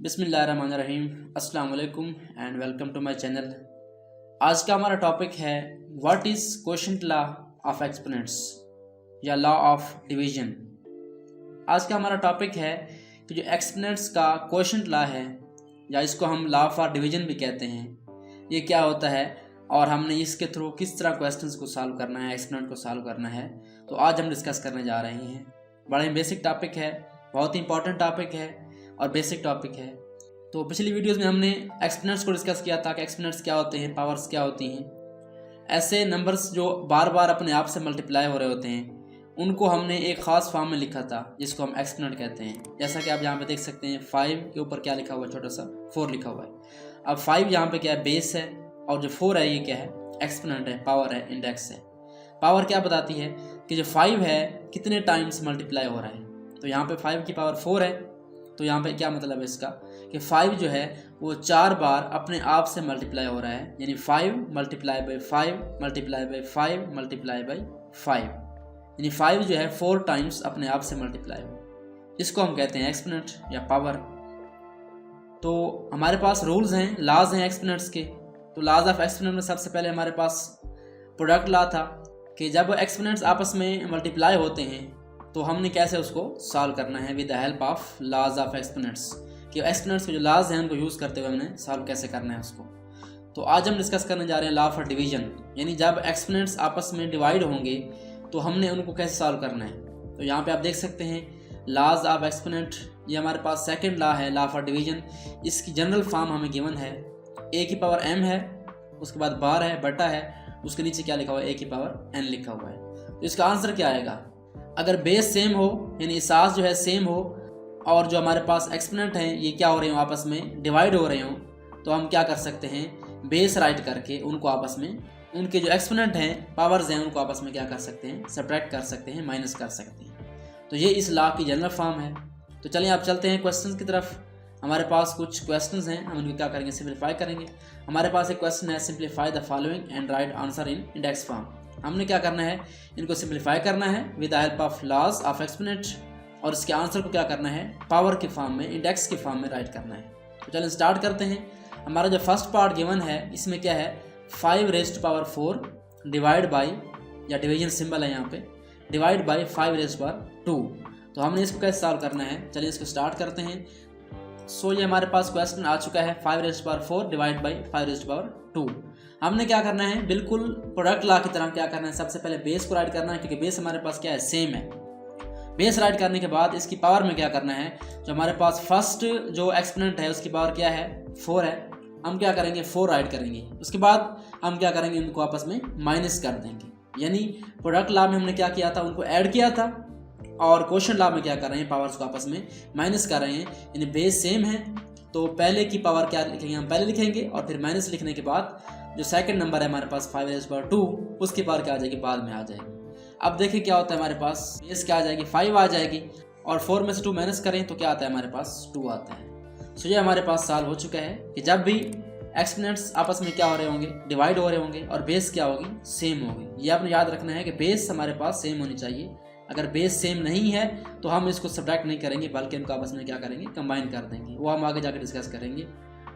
बिस्मिल्लाहिर्रहमानिर्रहीम अस्सलाम वालेकुम and welcome to my channel. आज का हमारा टॉपिक है what is quotient law of exponents या लॉ ऑफ डिवीजन। आज का हमारा टॉपिक है कि जो एक्सपोनेंट्स का क्वोशंट लॉ है या इसको हम लॉ ऑफ डिवीजन भी कहते हैं, ये क्या होता है और हमने इसके थ्रू किस तरह क्वेश्चंस को सॉल्व करना है, एक्सपोनेंट को सॉल्व करना है, तो आज हम डिस्कस करने जा रहे हैं। बड़ा ही बेसिक टॉपिक है, बहुत ही इंपॉर्टेंट टॉपिक है और बेसिक टॉपिक है। तो पिछली वीडियोस में हमने एक्सपोनेंट्स को डिस्कस किया था कि एक्सपोनेंट्स क्या होते हैं, पावर्स क्या होती हैं। ऐसे नंबर्स जो बार बार अपने आप से मल्टीप्लाई हो रहे होते हैं उनको हमने एक ख़ास फॉर्म में लिखा था जिसको हम एक्सपोनेंट कहते हैं। जैसा कि आप यहाँ पे देख सकते हैं 5 के ऊपर क्या लिखा हुआ है, छोटा सा 4 लिखा हुआ है। अब 5 यहाँ पे क्या है, बेस है, और जो 4 है ये क्या है, एक्सपोनेंट है, पावर है, इंडेक्स है। पावर क्या बताती है कि जो 5 है कितने टाइम्स मल्टीप्लाई हो रहा है। तो यहाँ पे 5 की पावर 4 है, तो यहाँ पे क्या मतलब है इसका कि 5 जो है वो 4 बार अपने आप से मल्टीप्लाई हो रहा है, यानी 5 multiply by 5 multiply by 5 multiply by 5, यानी 5 जो है 4 टाइम्स अपने आप से मल्टीप्लाई हो। इसको हम कहते हैं एक्सपोनेंट या पावर। तो हमारे पास रूल्स हैं, लॉज हैं एक्सपोनेंट्स के। तो लॉज ऑफ एक्सपोनेंट में सबसे पहले हमारे पास प्रोडक्ट लॉ था कि जब एक्सपोनेंट्स आपस में मल्टीप्लाई होते हैं तो हमने कैसे उसको सॉल्व करना है with the help of laws of exponents, कि एक्सपोनेंट्स के जो लॉज हैं उनको यूज़ करते हुए हमने सॉल्व कैसे करना है उसको। तो आज हम डिस्कस करने जा रहे हैं लॉ ऑफ डिवीजन, यानी जब एक्सपोनेंट्स आपस में डिवाइड होंगे तो हमने उनको कैसे सॉल्व करना है। तो यहाँ पे आप देख सकते हैं लॉज ऑफ एक्सपोनेंट, ये हमारे पास सेकेंड लॉ है, लॉ ऑफ डिवीजन। इसकी जनरल फॉर्म हमें गिवन है, a की पावर m है, उसके बाद बार है, बटा है, उसके नीचे क्या लिखा हुआ है, a की पावर n लिखा हुआ है। तो इसका आंसर क्या आएगा, अगर बेस सेम हो यानी असास जो है सेम हो और जो हमारे पास एक्सपोनेंट हैं ये क्या हो रहे हो, आपस में डिवाइड हो रहे हो, तो हम क्या कर सकते हैं, बेस राइट करके उनको आपस में, उनके जो एक्सपोनेंट हैं, पावर्स हैं, उनको आपस में क्या कर सकते हैं, सब्ट्रैक्ट कर सकते हैं, माइनस कर सकते हैं। तो ये इस लॉ की जनरल फॉर्म है। तो चलिए आप चलते हैं क्वेश्चन की तरफ। हमारे पास कुछ क्वेश्चंस हैं, हम उनको क्या करेंगे, सिंप्लीफाई करेंगे। हमारे पास एक क्वेश्चन है, simplify the following and write answer in index form. हमने क्या करना है, इनको सिंप्लीफाई करना है with the help of laws of exponent, और इसके आंसर को क्या करना है, पावर के फॉर्म में, इंडेक्स के फॉर्म में राइट करना है। तो चलिए स्टार्ट करते हैं। हमारा जो फर्स्ट पार्ट गिवन है इसमें क्या है, 5 रेज़्ड पावर 4 डिवाइड बाई, या डिवीजन सिंबल है यहाँ पे, डिवाइड बाई 5 रेज़्ड पावर 2। तो हमने इसको कैसे सॉल्व करना है, चलिए इसको स्टार्ट करते हैं। सो ये हमारे पास क्वेश्चन आ चुका है, 5 raised power 4 divide by 5 raised power 2। हमने क्या करना है, बिल्कुल प्रोडक्ट लॉ की तरह क्या करना है, सबसे पहले बेस को राइट करना है, क्योंकि बेस हमारे पास क्या है, सेम है। बेस राइट करने के बाद इसकी पावर में क्या करना है, जो हमारे पास फर्स्ट जो एक्सपोनेंट है उसकी पावर क्या है, 4 है, हम क्या करेंगे, 4 राइट करेंगे। उसके बाद हम क्या करेंगे, उनको आपस में माइनस कर देंगे। यानी प्रोडक्ट लॉ में हमने क्या किया था, उनको ऐड किया था, और क्वोशंट लॉ में क्या कर रहे हैं, पावर्स को आपस में माइनस कर रहे हैं। यानी बेस सेम है तो पहले की पावर क्या लिखेंगे, हम पहले लिखेंगे, और फिर माइनस लिखने के बाद जो सेकंड नंबर है हमारे पास 5 रेज़्ड पावर 2, उसकी पावर क्या आ जाएगी, बाद में आ जाएगी। अब देखिए क्या होता है, हमारे पास बेस क्या आ जाएगी, 5 आ जाएगी, और 4 में से 2 माइनस करें तो क्या आता है, हमारे पास 2 आता है। सो ये हमारे पास सॉल्व हो चुका है कि जब भी एक्सपोनेंट्स आपस में क्या हो रहे होंगे, डिवाइड हो रहे होंगे, और बेस क्या होगी, सेम होगी। ये आपने याद रखना है कि बेस हमारे पास सेम होनी चाहिए। अगर बेस सेम नहीं है तो हम इसको सब्ट्रैक्ट नहीं करेंगे, बल्कि इनको आपस में क्या करेंगे, कंबाइन कर देंगे। वो हम आगे जाकर डिस्कस करेंगे।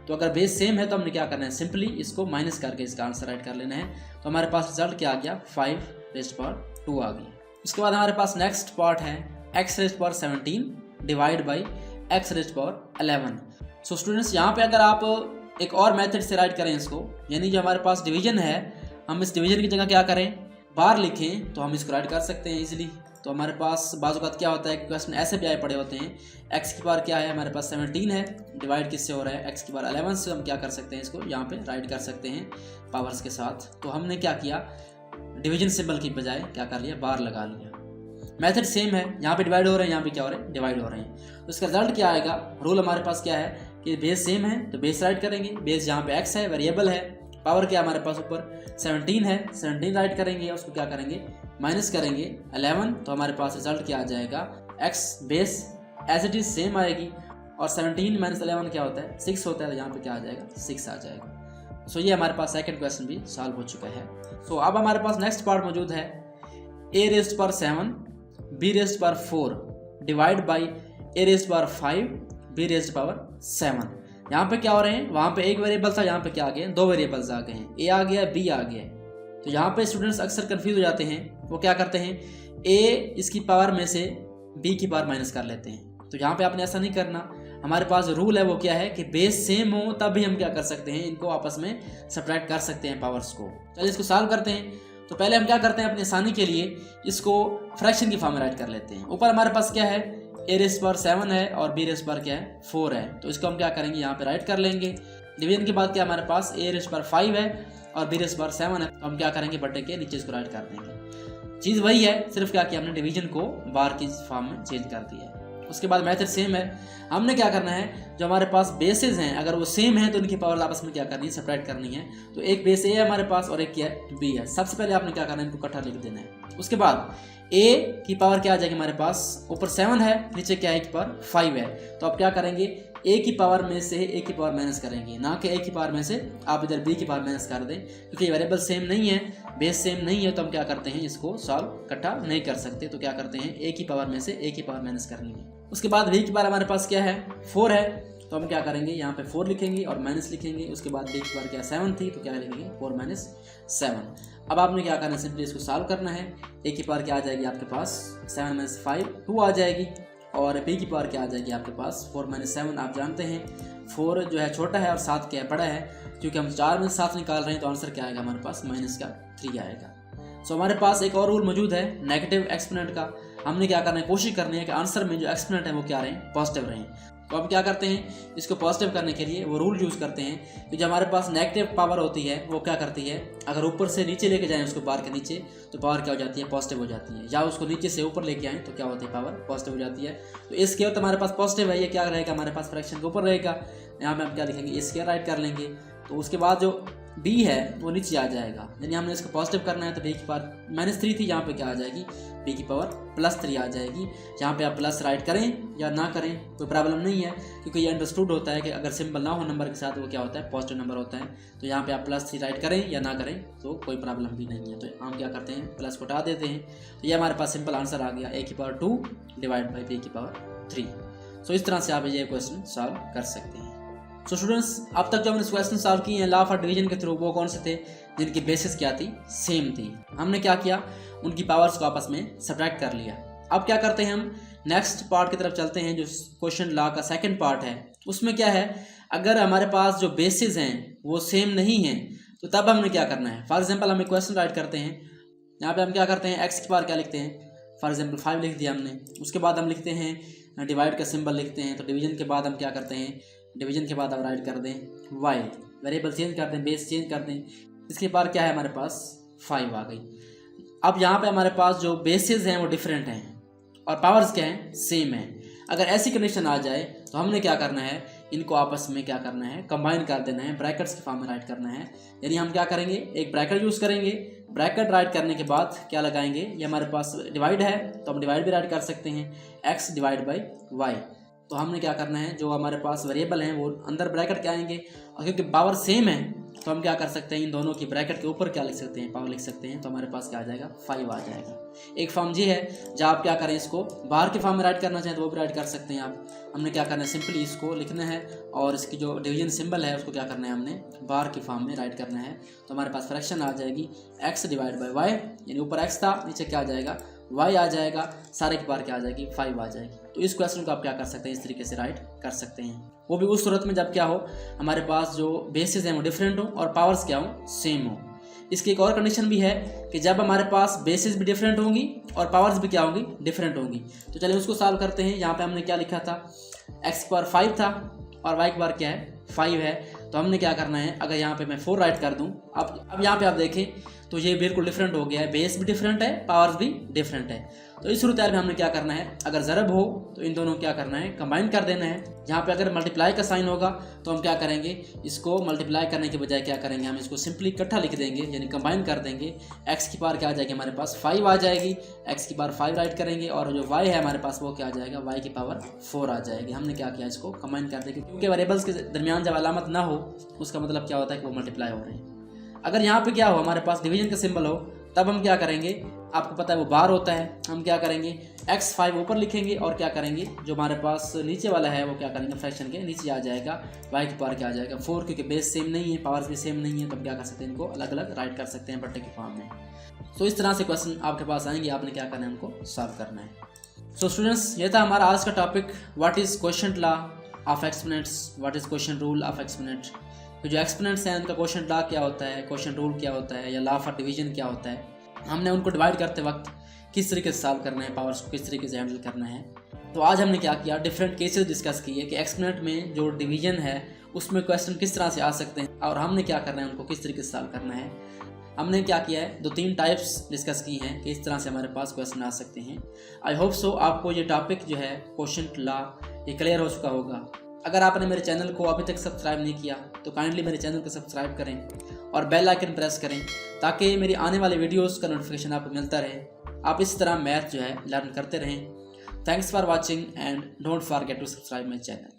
तो अगर बेस सेम है तो हमने क्या करना है, सिंपली इसको माइनस करके इसका आंसर राइट कर लेना है। तो हमारे पास रिजल्ट क्या आ गया, 5 रेज़्ड पावर 2 आ गई। उसके बाद हमारे पास नेक्स्ट पार्ट है x raised power 17 divide by x raised power 11। So students, यहाँ पे अगर आप एक और मेथड से राइट करें इसको, यानी जो हमारे पास डिवीजन है, हम इस डिवीजन की जगह क्या करें, बार लिखें, तो हम इसको राइट कर सकते हैं इजीली। तो हमारे पास बाज़-औक़ात क्या होता है, क्वेश्चन ऐसे भी आए पड़े होते हैं, x की पावर क्या है, हमारे पास 17 है, डिवाइड किससे हो रहा है, x की पावर 11 से। हम क्या कर सकते हैं, इसको यहाँ पे राइट कर सकते हैं पावर्स के साथ। तो हमने क्या किया, डिवीजन सिंबल की बजाय क्या कर लिया, बार लगा लिया। मेथड सेम है, यहाँ पे डिवाइड हो रहे हैं, यहाँ पे क्या हो रहे हैं, डिवाइड हो रहे हैं। तो इसका रिजल्ट क्या आएगा, रूल हमारे पास क्या है कि बेस सेम है तो बेस राइट करेंगे। बेस यहाँ पे x है, वेरिएबल है, पावर क्या हमारे पास ऊपर 17 है, 17 राइट करेंगे, उसको क्या करेंगे, माइनस करेंगे 11। तो हमारे पास रिजल्ट क्या आ जाएगा, x base as it is same आएगी, और 17 माइनस 11 क्या होता है, 6 होता है, तो यहाँ पे क्या आ जाएगा, 6 आ जाएगा। सो ये हमारे पास सेकंड क्वेश्चन भी सॉल्व हो चुका है। सो अब हमारे पास नेक्स्ट पार्ट मौजूद है, a raised power 7 b raised power 4 divide by a raised power 5 b raised power 7। यहाँ पे क्या हो रहे हैं, वहाँ पे एक वेरिएबल था, यहाँ पे क्या आ गए, दो वेरिएबल्स आ गए हैं, a आ गया, b आ गया। तो यहाँ पे स्टूडेंट्स अक्सर कंफ्यूज हो जाते हैं, वो क्या करते हैं, a इसकी पावर में से b की पावर माइनस कर लेते हैं। तो यहाँ पे आपने ऐसा नहीं करना, हमारे पास रूल है वो क्या है कि बेस सेम हो तब भी हम क्या कर सकते हैं, इनको आपस में सब्ट्रैक्ट कर सकते हैं पावर्स को। चलिए इसको सॉल्व करते हैं। तो पहले हम क्या करते हैं, अपनी आसानी के लिए इसको फ्रैक्शन की फॉर्म में राइट कर लेते हैं। ऊपर हमारे पास क्या है, a रेज़ पावर 7 है और b रेज़ पावर क्या है, 4 है। तो इसको हम क्या करेंगे, यहाँ पे राइट कर लेंगे। डिवीजन के बाद क्या हमारे पास a रेज़ पावर 5 है और b रेज़ पावर 7 है। तो हम क्या करेंगे, बटे के नीचे इसको राइट कर देंगे। चीज़ वही है, सिर्फ क्या किया हमने, डिवीजन को बार की फॉर्म में चेंज कर दिया है। उसके बाद मेथड सेम है, हमने क्या करना है, जो हमारे पास बेसेस हैं अगर वो सेम है तो उनकी पावर आपस में क्या करनी है, सेपरेट करनी है। तो एक बेस ए है हमारे पास और एक क्या है, बी है। सबसे पहले आपने क्या करना है, इनको इकट्ठा लिख देना है। उसके बाद a की पावर क्या आ जाएगी हमारे पास, ऊपर 7 है, नीचे क्या है, की पावर 5 है। तो आप क्या करेंगे, a की पावर में से a की पावर माइनस करेंगे, ना कि a की पावर में से आप इधर b की पावर माइनस कर दें, क्योंकि वेरिएबल सेम नहीं है, बेस सेम नहीं है। तो हम क्या करते हैं, इसको सॉल्व इकट्ठा नहीं कर सकते। तो क्या करते हैं, a की पावर में से a की पावर माइनस करनी है। उसके बाद v की पावर हमारे पास क्या है, 4 है। तो हम क्या करेंगे, यहाँ पे 4 लिखेंगे और माइनस लिखेंगे। उसके बाद b की पावर क्या 7 थी, तो क्या लिखेंगे, 4 माइनस 7। अब आपने क्या करना है, सिंपली इसको सॉल्व करना है। a की पावर क्या आ जाएगी आपके पास, 7 माइनस 5 2 आ जाएगी, और b की पावर क्या आ जाएगी आपके पास, 4 माइनस 7। आप जानते हैं 4 जो है छोटा है और 7 क्या है, बड़ा है। क्योंकि हम 4 में 7 निकाल रहे हैं तो आंसर क्या आएगा हमारे पास, माइनस का 3 आएगा। सो हमारे पास एक और रूल मौजूद है नेगेटिव एक्सपोनेंट का। हमने क्या करना है, कोशिश करनी है कि आंसर में जो एक्सपोनेंट है वो क्या रहें, पॉजिटिव रहें। तो अब क्या करते हैं, इसको पॉजिटिव करने के लिए वो रूल यूज़ करते हैं कि जो हमारे पास नेगेटिव पावर होती है वो क्या करती है, अगर ऊपर से नीचे लेके जाएं उसको बार के नीचे, तो पावर क्या हो जाती है, पॉजिटिव हो जाती है। या उसको नीचे से ऊपर लेके आएँ तो क्या होती है, पावर पॉजिटिव हो जाती है। तो ए स्क्वायर तो हमारे पास पॉजिटिव है, ये क्या रहेगा हमारे पास, फ्रैक्शन के ऊपर रहेगा। यहाँ पे हम क्या लिखेंगे, ए स्क्वायर राइट कर लेंगे। तो उसके बाद जो b है वो नीचे आ जाएगा, यानी हमने इसको पॉजिटिव करना है। तो b की पावर माइनस 3 थी, यहाँ पे क्या आ जाएगी, b की पावर प्लस 3 आ जाएगी। यहाँ पे आप प्लस राइट करें या ना करें कोई प्रॉब्लम नहीं है, क्योंकि ये अंडरस्टूड होता है कि अगर सिंबल ना हो नंबर के साथ वो क्या होता है, पॉजिटिव नंबर होता है। तो यहाँ पे आप प्लस 3 राइट करें या ना करें तो कोई प्रॉब्लम भी नहीं है। तो हम क्या करते हैं, प्लस को हटा देते हैं। तो ये हमारे पास सिंपल आंसर आ गया, a की पावर 2 डिवाइड बाई b की पावर 3। सो इस तरह से आप ये क्वेश्चन सॉल्व कर सकते हैं। सो स्टूडेंट्स, अब तक जो हमने क्वेश्चन सॉल्व किए हैं लॉ ऑफ डिवीजन के थ्रू, वो कौन से थे, जिनकी बेसिस क्या थी, सेम थी। हमने क्या किया, उनकी पावर्स को आपस में सब्ट्रैक्ट कर लिया। अब क्या करते हैं, हम नेक्स्ट पार्ट की तरफ चलते हैं, जो क्वेश्चन लॉ का सेकंड पार्ट है। उसमें क्या है, अगर हमारे पास जो बेसिस हैं वो सेम नहीं हैं तो तब हमने क्या करना है। फॉर एग्जाम्पल हम एक क्वेश्चन राइट करते हैं, यहाँ पे हम क्या करते हैं, एक्स की पावर क्या लिखते हैं, फॉर एग्जाम्पल 5 लिख दिया हमने। उसके बाद हम लिखते हैं डिवाइड का सिंबल लिखते हैं। तो डिवीजन के बाद हम क्या करते हैं, डिवीजन के बाद आप राइट कर दें y, वेरिएबल चेंज कर दें, बेस चेंज कर दें। इसके बाद क्या है हमारे पास 5 आ गई। अब यहाँ पे हमारे पास जो बेसिस हैं वो डिफरेंट हैं और पावर्स क्या हैं, सेम हैं। अगर ऐसी कंडीशन आ जाए तो हमने क्या करना है, इनको आपस में क्या करना है, कंबाइन कर देना है, ब्रैकेट्स के फॉर्म में राइट करना है। यानी हम क्या करेंगे, एक ब्रैकेट यूज़ करेंगे, ब्रैकेट राइट करने के बाद क्या लगाएंगे, ये हमारे पास डिवाइड है तो हम डिवाइड भी राइट कर सकते हैं, x डिवाइड बाई वाई। तो हमने क्या करना है, जो हमारे पास वेरिएबल हैं वो अंदर ब्रैकेट के आएंगे, और क्योंकि पावर सेम है तो हम क्या कर सकते हैं, इन दोनों की ब्रैकेट के ऊपर क्या लिख सकते हैं, पावर लिख सकते हैं। तो हमारे पास क्या आ जाएगा, 5 आ जाएगा। एक फॉर्म जी है जहाँ आप क्या करें, इसको बाहर के फॉर्म में राइट करना चाहें तो वो भी राइट कर सकते हैं आप। हमने क्या करना है, सिंपली इसको लिखना है और इसकी जो डिवीजन सिंबल है उसको क्या करना है, हमने बाहर के फॉर्म में राइट करना है। तो हमारे पास फ्रैक्शन आ जाएगी x डिवाइड बाई वाई, यानी ऊपर x था, नीचे क्या आ जाएगा, y आ जाएगा, सारे की बार क्या आ जाएगी, 5 आ जाएगी। तो इस क्वेश्चन को आप क्या कर सकते हैं, इस तरीके से राइट कर सकते हैं। वो भी उस सूरत में जब क्या हो, हमारे पास जो बेसिस हैं वो डिफरेंट हो और पावर्स क्या हो, सेम हो। इसकी एक और कंडीशन भी है कि जब हमारे पास बेसिस भी डिफरेंट होंगी और पावर्स भी क्या होंगी, डिफरेंट होंगी। तो चलिए उसको सॉल्व करते हैं। यहाँ पे हमने क्या लिखा था, x की पावर 5 था और y की पावर क्या है, 5 है। तो हमने क्या करना है, अगर यहाँ पे मैं 4 राइट कर दूँ, अब यहाँ पे आप देखें तो ये बिल्कुल डिफरेंट हो गया है, बेस भी डिफरेंट है, पावर्स भी डिफरेंट है। तो इस सूरत में हमने क्या करना है, अगर ज़रब हो तो इन दोनों क्या करना है, कंबाइन कर देना है। यहाँ पे अगर मल्टीप्लाई का साइन होगा तो हम क्या करेंगे, इसको मल्टीप्लाई करने के बजाय क्या करेंगे, हम इसको सिंपली इकट्ठा लिख देंगे, यानी कंबाइन कर देंगे। x की पावर क्या आ जाएगी हमारे पास, 5 आ जाएगी, x की पावर 5 राइट करेंगे, और जो y है हमारे पास वो क्या आ जाएगा, y की पावर 4 आ जाएगी। हमने क्या किया, इसको कंबाइन कर देंगे, क्योंकि वेरिएबल्स के दरमियान जब अलामत ना हो उसका मतलब क्या होता है कि वो मल्टीप्लाई हो रहे हैं। अगर यहाँ पे क्या हो, हमारे पास डिवीजन का सिंबल हो तब हम क्या करेंगे, आपको पता है वो बार होता है, हम क्या करेंगे x5 ऊपर लिखेंगे और क्या करेंगे जो हमारे पास नीचे वाला है वो क्या करेंगे फ्रैक्शन के नीचे आ जाएगा, y की पावर क्या आ जाएगा 4, क्योंकि बेस सेम नहीं है, पावर्स भी सेम नहीं है, तो हम क्या कर सकते हैं इनको अलग अलग राइट कर सकते हैं बट्टे के फॉर्म में। तो इस तरह से क्वेश्चन आपके पास आएंगे, आपने क्या करना है उनको सॉल्व करना है। सो स्टूडेंट्स, ये था हमारा आज का topic, what is quotient law of exponents, what is quotient rule of exponent. तो जो एक्सपोनेंट्स हैं उनका क्वोशिएंट लॉ क्या होता है, क्वोशिएंट रूल क्या होता है, या लॉ ऑफ डिवीजन क्या होता है, हमने उनको डिवाइड करते वक्त किस तरीके से सॉल्व करना है, पावर्स को किस तरीके से हैंडल करना है। तो आज हमने क्या किया, डिफरेंट केसेस डिस्कस किए कि एक्सपोनेंट में जो डिवीजन है उसमें क्वेश्चन किस तरह से आ सकते हैं और हमने क्या करना है उनको किस तरीके से सॉल्व करना है। हमने क्या किया है, 2-3 टाइप्स डिस्कस की हैं कि इस तरह से हमारे पास क्वेश्चन आ सकते हैं। आई होप सो आपको ये टॉपिक जो है क्वोशिएंट लॉ ये क्लियर हो चुका होगा। अगर आपने मेरे चैनल को अभी तक सब्सक्राइब नहीं किया तो काइंडली मेरे चैनल को सब्सक्राइब करें और बेल आइकन प्रेस करें ताकि मेरी आने वाले वीडियोस का नोटिफिकेशन आपको मिलता रहे, आप इस तरह मैथ जो है लर्न करते रहें। Thanks for watching and don't forget to subscribe my channel.